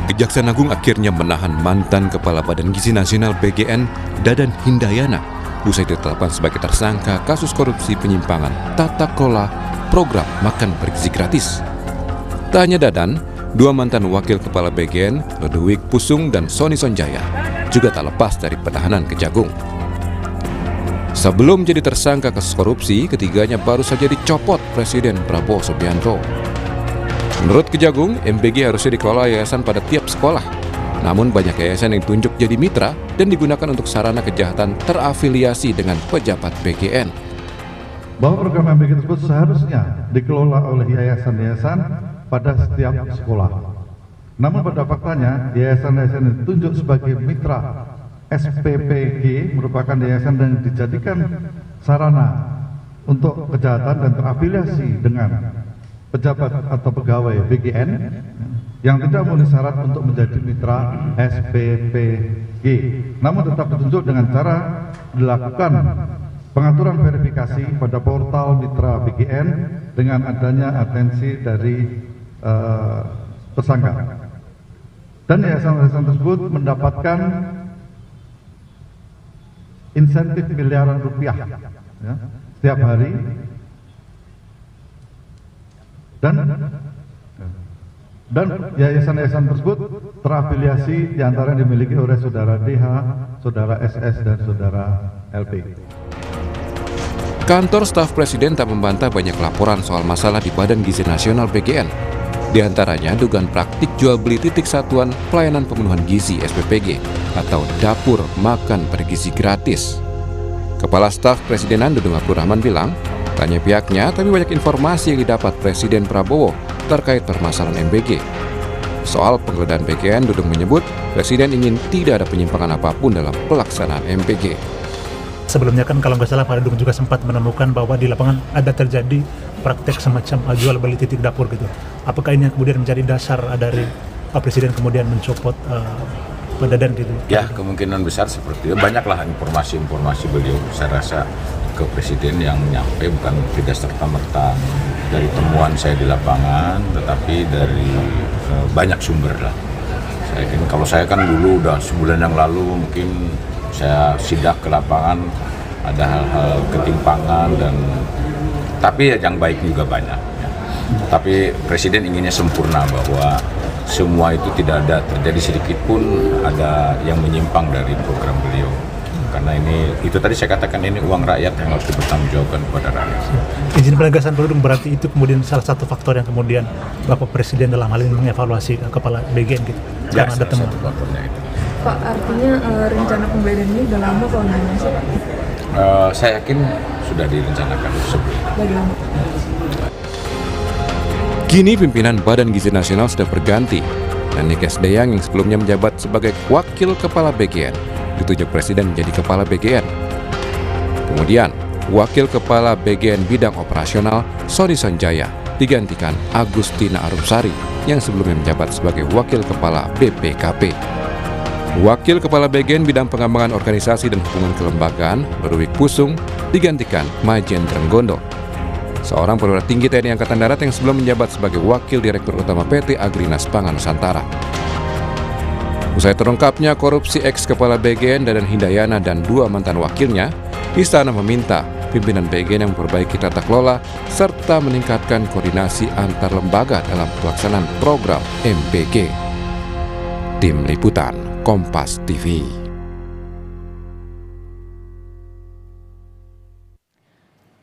Kejaksaan Agung akhirnya menahan mantan Kepala Badan Gizi Nasional BGN, Dadan Hindayana, usai ditetapkan sebagai tersangka kasus korupsi penyimpangan tata kelola program makan bergizi gratis. Tak hanya Dadan, dua mantan wakil kepala BGN, Ludwig Pusung dan Sony Sonjaya, juga tak lepas dari penahanan Kejagung. Sebelum jadi tersangka kasus korupsi, ketiganya baru saja dicopot Presiden Prabowo Subianto. Menurut Kejagung, MBG harusnya dikelola yayasan pada tiap sekolah. Namun banyak yayasan yang ditunjuk jadi mitra dan digunakan untuk sarana kejahatan terafiliasi dengan pejabat BGN. Bahwa program MBG tersebut seharusnya dikelola oleh yayasan-yayasan pada setiap sekolah. Namun pada faktanya, yayasan-yayasan yang ditunjuk sebagai mitra SPPG merupakan yayasan yang dijadikan sarana untuk kejahatan dan terafiliasi dengan pejabat atau pegawai BGN yang tidak memenuhi syarat untuk menjadi mitra SPPG, namun tetap ditunjuk dengan cara dilakukan pengaturan verifikasi pada portal mitra BGN dengan adanya atensi dari tersangka. Dan yayasan-yayasan tersebut mendapatkan insentif miliaran rupiah ya, setiap hari. Dan yayasan-yayasan tersebut terafiliasi diantara yang dimiliki oleh saudara DH, saudara SS, dan saudara LP. Kantor staf Presiden tak membantah banyak laporan soal masalah di Badan Gizi Nasional BGN. Di antaranya dugaan praktik jual beli titik satuan pelayanan pemenuhan gizi SPPG atau dapur makan bergizi gratis. Kepala Staf Presidenan Dudung Abdul Rahman bilang, tanya pihaknya, tapi banyak informasi yang didapat Presiden Prabowo terkait permasalahan MBG. Soal penggeledahan BGN, Dudung menyebut Presiden ingin tidak ada penyimpangan apapun dalam pelaksanaan MBG. Sebelumnya kan kalau nggak salah Pak Dudung juga sempat menemukan bahwa di lapangan ada terjadi praktek semacam jual beli titik dapur gitu. Apakah ini yang kemudian menjadi dasar dari Pak Presiden kemudian mencopot Pak Dadan gitu? Ya, kemungkinan besar seperti itu. Banyaklah informasi-informasi beliau, saya rasa ke Presiden yang nyampe bukan tidak serta-merta dari temuan saya di lapangan, tetapi dari banyak sumber lah. Saya yakin kalau saya kan dulu udah sebulan yang lalu mungkin saya sidak ke lapangan, ada hal-hal ketimpangan tapi yang baik juga banyak. Ya. Tapi Presiden inginnya sempurna bahwa semua itu tidak ada terjadi sedikit pun ada yang menyimpang dari program beliau. Karena itu tadi saya katakan ini uang rakyat yang harus dipertanggungjawabkan kepada rakyat. Izin penegasan Pak Dudung berarti itu kemudian salah satu faktor yang kemudian Bapak Presiden dalam hal ini mengevaluasi kepala BGN gitu. Ya, karena ada temuan. satu faktornya itu. Pak, artinya rencana penggeledahan ini udah lama kalau nggak sih? Saya yakin sudah direncanakan sebelumnya. Bagaimana? Kini pimpinan Badan Gizi Nasional sudah berganti, dan Nikes Deyang yang sebelumnya menjabat sebagai wakil kepala BGN ditunjuk Presiden menjadi kepala BGN. Kemudian, wakil kepala BGN bidang operasional Sony Sonjaya digantikan Agustina Arumsari yang sebelumnya menjabat sebagai wakil kepala BPKP. Wakil kepala BGN bidang pengembangan organisasi dan hubungan kelembagaan Ludwig Pusung digantikan Majen Trenggondo, seorang perwira tinggi TNI Angkatan Darat yang sebelum menjabat sebagai wakil direktur utama PT Agrinas Pangan Nusantara. Usai terungkapnya korupsi ex-kepala BGN Dadan Hindayana dan dua mantan wakilnya, Istana meminta pimpinan BGN yang memperbaiki tata kelola serta meningkatkan koordinasi antar lembaga dalam pelaksanaan program MBG. Tim Liputan Kompas TV.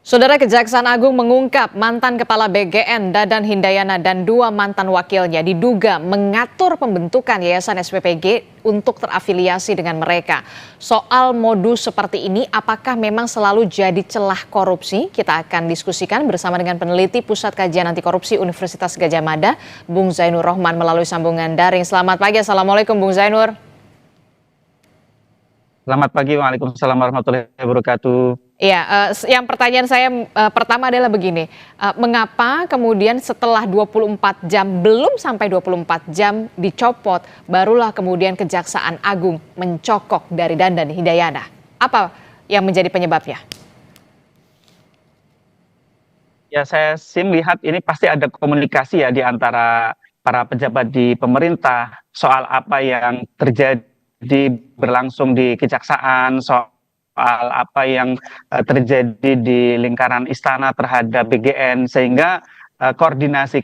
Saudara, Kejaksaan Agung mengungkap mantan Kepala BGN Dadan Hindayana dan dua mantan wakilnya diduga mengatur pembentukan Yayasan SPPG untuk terafiliasi dengan mereka. Soal modus seperti ini, apakah memang selalu jadi celah korupsi? Kita akan diskusikan bersama dengan peneliti Pusat Kajian Anti Korupsi Universitas Gadjah Mada, Bung Zainur Rohman melalui sambungan daring. Selamat pagi, Assalamualaikum Bung Zainur. Selamat pagi, waalaikumsalam warahmatullahi wabarakatuh. Iya, yang pertanyaan saya pertama adalah begini, mengapa kemudian setelah 24 jam, belum sampai 24 jam dicopot, barulah kemudian Kejaksaan Agung mencokok dari Dadan Hindayana? Apa yang menjadi penyebabnya? Ya, saya sih melihat ini pasti ada komunikasi ya di antara para pejabat di pemerintah soal apa yang terjadi berlangsung di kejaksaan, soal apa yang terjadi di lingkaran istana terhadap BGN, sehingga koordinasi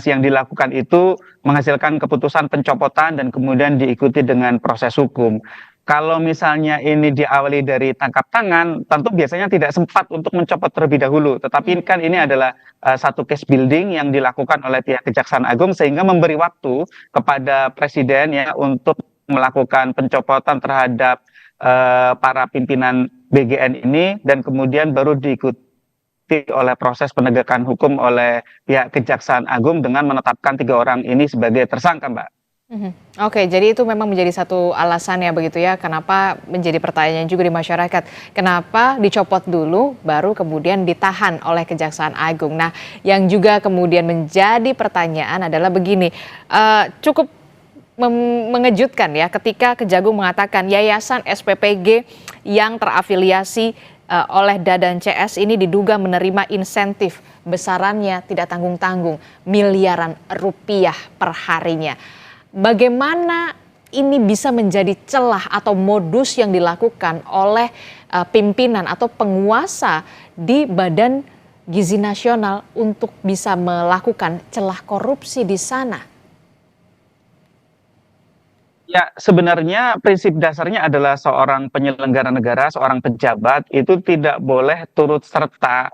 yang dilakukan itu menghasilkan keputusan pencopotan dan kemudian diikuti dengan proses hukum. Kalau misalnya ini diawali dari tangkap tangan, tentu biasanya tidak sempat untuk mencopot terlebih dahulu. Tetapi kan ini adalah satu case building yang dilakukan oleh pihak Kejaksaan Agung, sehingga memberi waktu kepada Presiden ya untuk melakukan pencopotan terhadap para pimpinan BGN ini, dan kemudian baru diikuti oleh proses penegakan hukum oleh pihak Kejaksaan Agung dengan menetapkan 3 orang ini sebagai tersangka, Mbak. Oke, jadi itu memang menjadi satu alasan ya begitu ya, kenapa menjadi pertanyaan juga di masyarakat. Kenapa dicopot dulu, baru kemudian ditahan oleh Kejaksaan Agung. Nah, yang juga kemudian menjadi pertanyaan adalah begini, cukup mengejutkan ya ketika Kejagung mengatakan Yayasan SPPG yang terafiliasi oleh Dadan CS ini diduga menerima insentif besarannya tidak tanggung-tanggung miliaran rupiah per harinya. Bagaimana ini bisa menjadi celah atau modus yang dilakukan oleh pimpinan atau penguasa di Badan Gizi Nasional untuk bisa melakukan celah korupsi di sana? Ya, sebenarnya prinsip dasarnya adalah seorang penyelenggara negara, seorang pejabat itu tidak boleh turut serta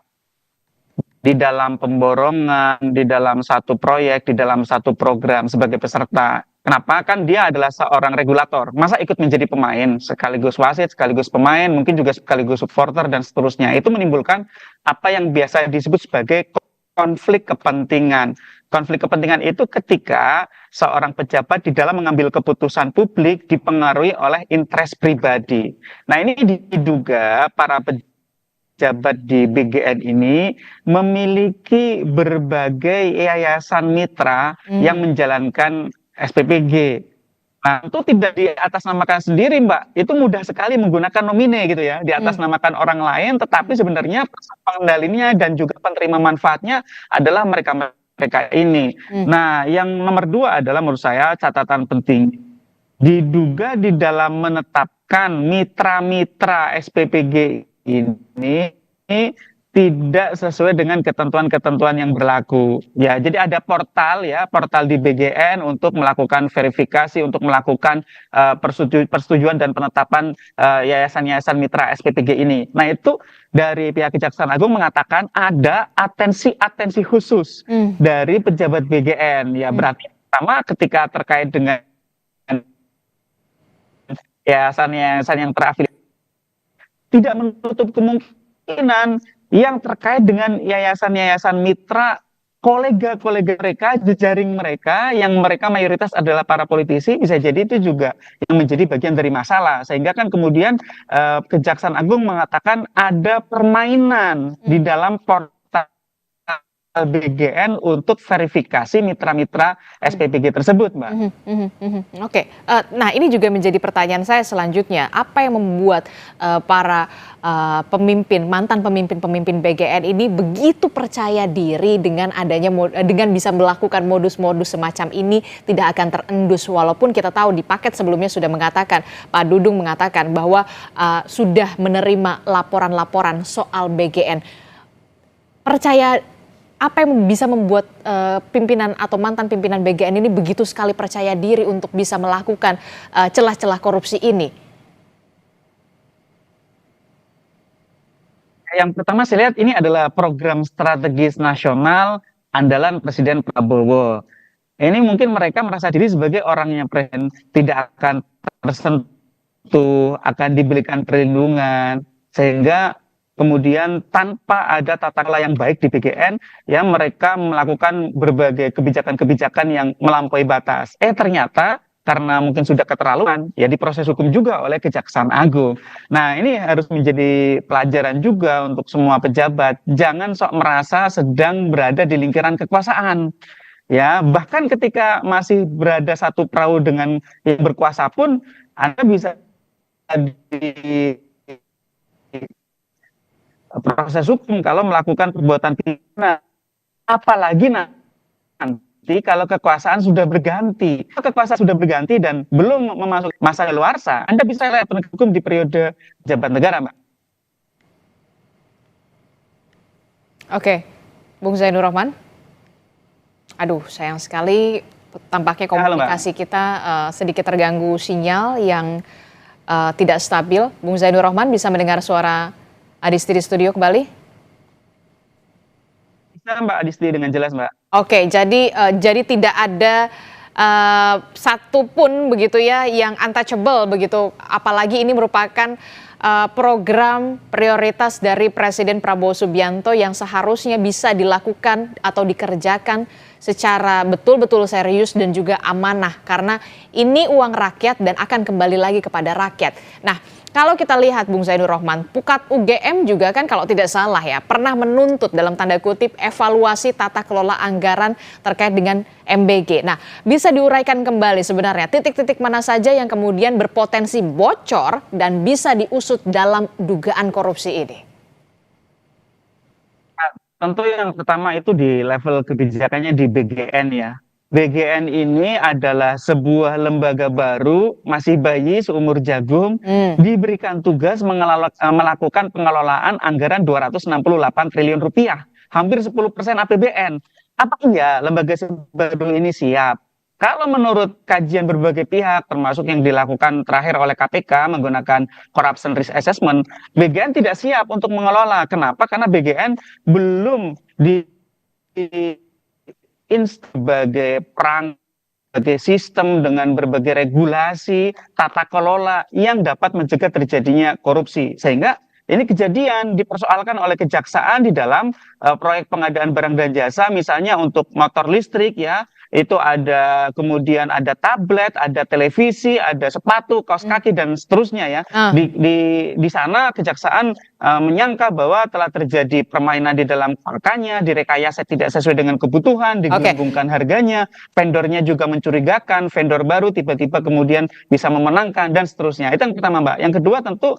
di dalam pemborongan, di dalam satu proyek, di dalam satu program sebagai peserta. Kenapa? Kan dia adalah seorang regulator. Masa ikut menjadi pemain, sekaligus wasit, sekaligus pemain, mungkin juga sekaligus supporter dan seterusnya. Itu menimbulkan apa yang biasa disebut sebagai konflik kepentingan. Konflik kepentingan itu ketika seorang pejabat di dalam mengambil keputusan publik dipengaruhi oleh interest pribadi. Nah, ini diduga para pejabat di BGN ini memiliki berbagai yayasan mitra yang menjalankan SPPG. Nah, itu tidak diatasnamakan sendiri, Mbak. Itu mudah sekali menggunakan nomine gitu ya, diatasnamakan orang lain, tetapi sebenarnya pengendalinya dan juga penerima manfaatnya adalah mereka ini. Nah, yang nomor 2 adalah menurut saya catatan penting. Diduga di dalam menetapkan mitra-mitra SPPG ini tidak sesuai dengan ketentuan-ketentuan yang berlaku. Ya, jadi ada portal ya, portal di BGN untuk melakukan verifikasi, untuk melakukan persetujuan dan penetapan yayasan-yayasan mitra SPPG ini. Nah, itu dari pihak Kejaksaan Agung mengatakan ada atensi khusus dari pejabat BGN. Ya, berarti pertama ketika terkait dengan yayasan-yayasan yang terafiliasi, tidak menutup kemungkinan yang terkait dengan yayasan-yayasan mitra kolega-kolega mereka, jejaring mereka yang mereka mayoritas adalah para politisi, bisa jadi itu juga yang menjadi bagian dari masalah. Sehingga kan kemudian Kejaksaan Agung mengatakan ada permainan di dalam portal BGN untuk verifikasi mitra-mitra SPPG tersebut, Mbak. Oke, nah ini juga menjadi pertanyaan saya selanjutnya. Apa yang membuat para mantan pemimpin BGN ini begitu percaya diri dengan adanya dengan bisa melakukan modus-modus semacam ini tidak akan terendus, walaupun kita tahu di paket sebelumnya sudah mengatakan, Pak Dudung mengatakan bahwa sudah menerima laporan-laporan soal BGN. Percaya apa yang bisa membuat pimpinan atau mantan pimpinan BGN ini begitu sekali percaya diri untuk bisa melakukan celah-celah korupsi ini? Yang pertama saya lihat ini adalah program strategis nasional andalan Presiden Prabowo. Ini mungkin mereka merasa diri sebagai orangnya presiden, tidak akan tersentuh, akan diberikan perlindungan, sehingga kemudian tanpa ada tata kelola yang baik di BGN, ya mereka melakukan berbagai kebijakan-kebijakan yang melampaui batas. Ternyata karena mungkin sudah keterlaluan, ya diproses hukum juga oleh Kejaksaan Agung. Nah, ini harus menjadi pelajaran juga untuk semua pejabat. Jangan sok merasa sedang berada di lingkaran kekuasaan. Ya, bahkan ketika masih berada satu perahu dengan yang berkuasa pun, Anda bisa di proses hukum kalau melakukan perbuatan pidana, apalagi kalau kekuasaan sudah berganti. Kalau kekuasaan sudah berganti dan belum memasuki masa daluarsa, Anda bisa lihat penegak hukum di periode jabat negara, Mbak. Oke, Bung Zainur Rahman. Aduh, sayang sekali tampaknya komunikasi kita sedikit terganggu sinyal yang tidak stabil. Bung Zainur Rahman bisa mendengar suara Adisti di studio kembali? Bisa Mbak Adisti dengan jelas, Mbak. Oke, jadi tidak ada satupun begitu ya yang untouchable begitu, apalagi ini merupakan program prioritas dari Presiden Prabowo Subianto yang seharusnya bisa dilakukan atau dikerjakan secara betul-betul serius dan juga amanah, karena ini uang rakyat dan akan kembali lagi kepada rakyat. Nah, kalau kita lihat Bung Zainur Rahman, Pukat UGM juga kan kalau tidak salah ya pernah menuntut dalam tanda kutip evaluasi tata kelola anggaran terkait dengan MBG. Nah, bisa diuraikan kembali sebenarnya titik-titik mana saja yang kemudian berpotensi bocor dan bisa diusut dalam dugaan korupsi ini? Tentu yang pertama itu di level kebijakannya di BGN ya. BGN ini adalah sebuah lembaga baru, masih bayi seumur jagung, diberikan tugas melakukan pengelolaan anggaran 268 triliun rupiah, hampir 10% APBN. Apa iya lembaga baru ini siap? Kalau menurut kajian berbagai pihak, termasuk yang dilakukan terakhir oleh KPK menggunakan Corruption Risk Assessment, BGN tidak siap untuk mengelola. Kenapa? Karena BGN belum sebagai sebagai sistem dengan berbagai regulasi, tata kelola yang dapat mencegah terjadinya korupsi. Sehingga ini kejadian dipersoalkan oleh kejaksaan di dalam proyek pengadaan barang dan jasa, misalnya untuk motor listrik ya, itu ada kemudian ada tablet, ada televisi, ada sepatu, kaos kaki dan seterusnya ya. Di sana kejaksaan menyangka bahwa telah terjadi permainan di dalam angkanya, direkayasa tidak sesuai dengan kebutuhan, digelembungkan harganya, vendornya juga mencurigakan, vendor baru tiba-tiba kemudian bisa memenangkan dan seterusnya. Itu yang pertama, Mbak. Yang kedua tentu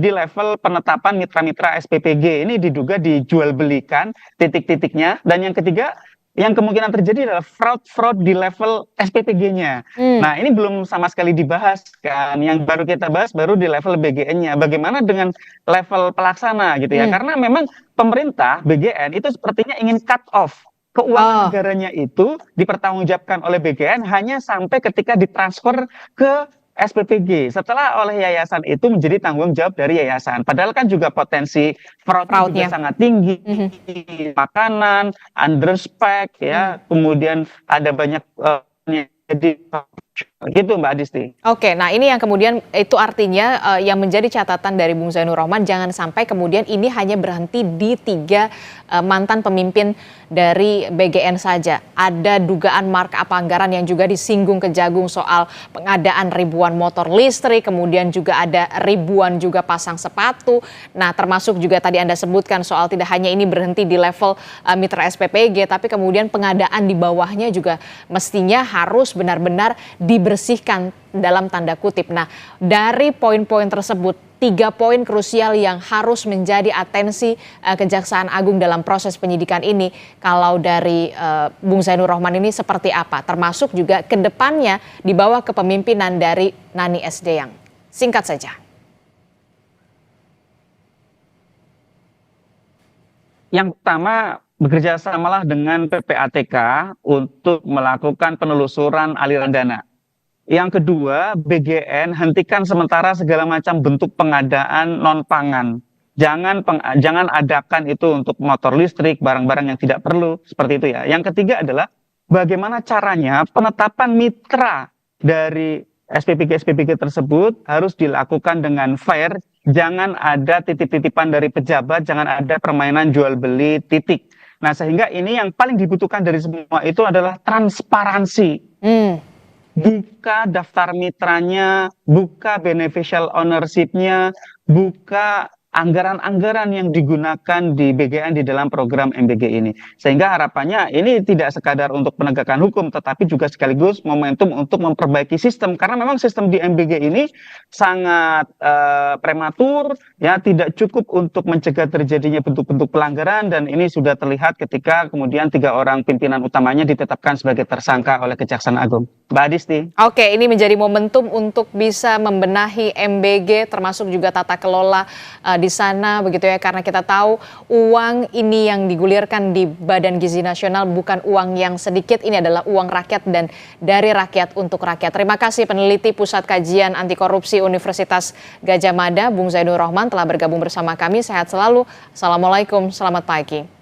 di level penetapan mitra-mitra SPPG ini diduga dijual belikan titik-titiknya, dan yang ketiga yang kemungkinan terjadi adalah fraud di level SPPG-nya. Nah, ini belum sama sekali dibahas kan. Yang baru kita bahas baru di level BGN-nya. Bagaimana dengan level pelaksana gitu ya? Karena memang pemerintah BGN itu sepertinya ingin cut off keuangan negaranya itu dipertanggungjawabkan oleh BGN hanya sampai ketika ditransfer ke SPPG. Setelah oleh yayasan itu menjadi tanggung jawab dari yayasan. Padahal kan juga potensi fraudnya juga sangat tinggi. Makanan, underspec ya, kemudian ada banyak jadi gitu Mbak Adisti. Oke, nah ini yang kemudian itu artinya yang menjadi catatan dari Bung Zainur Rahman, jangan sampai kemudian ini hanya berhenti di 3 mantan pemimpin dari BGN saja. Ada dugaan markup anggaran yang juga disinggung Kejagung soal pengadaan ribuan motor listrik, kemudian juga ada ribuan juga pasang sepatu. Nah, termasuk juga tadi Anda sebutkan soal tidak hanya ini berhenti di level mitra SPPG, tapi kemudian pengadaan di bawahnya juga mestinya harus benar-benar dibersihkan dalam tanda kutip. Nah, dari poin-poin tersebut, 3 poin krusial yang harus menjadi atensi Kejaksaan Agung dalam proses penyidikan ini, kalau dari Bung Zainur Rahman ini seperti apa? Termasuk juga ke depannya di bawah kepemimpinan dari Nani Sdeyang. Singkat saja. Yang pertama, bekerja samalah dengan PPATK untuk melakukan penelusuran aliran dana. Yang kedua, BGN hentikan sementara segala macam bentuk pengadaan non-pangan. Jangan adakan itu untuk motor listrik, barang-barang yang tidak perlu, seperti itu ya. Yang ketiga adalah bagaimana caranya penetapan mitra dari SPPG tersebut harus dilakukan dengan fair. Jangan ada titip-titipan dari pejabat, jangan ada permainan jual beli titik. Nah, sehingga ini yang paling dibutuhkan dari semua itu adalah transparansi. Buka daftar mitranya, buka beneficial ownership-nya, buka anggaran-anggaran yang digunakan di BGN di dalam program MBG ini. Sehingga harapannya ini tidak sekadar untuk penegakan hukum, tetapi juga sekaligus momentum untuk memperbaiki sistem. Karena memang sistem di MBG ini sangat prematur, ya, tidak cukup untuk mencegah terjadinya bentuk-bentuk pelanggaran, dan ini sudah terlihat ketika kemudian 3 orang pimpinan utamanya ditetapkan sebagai tersangka oleh Kejaksaan Agung. Mbak Adisti. Oke, ini menjadi momentum untuk bisa membenahi MBG termasuk juga tata kelola di sana begitu ya, karena kita tahu uang ini yang digulirkan di Badan Gizi Nasional bukan uang yang sedikit, ini adalah uang rakyat dan dari rakyat untuk rakyat. Terima kasih peneliti Pusat Kajian Anti Korupsi Universitas Gadjah Mada, Bung Zainur Rohman telah bergabung bersama kami. Sehat selalu. Assalamualaikum, selamat pagi.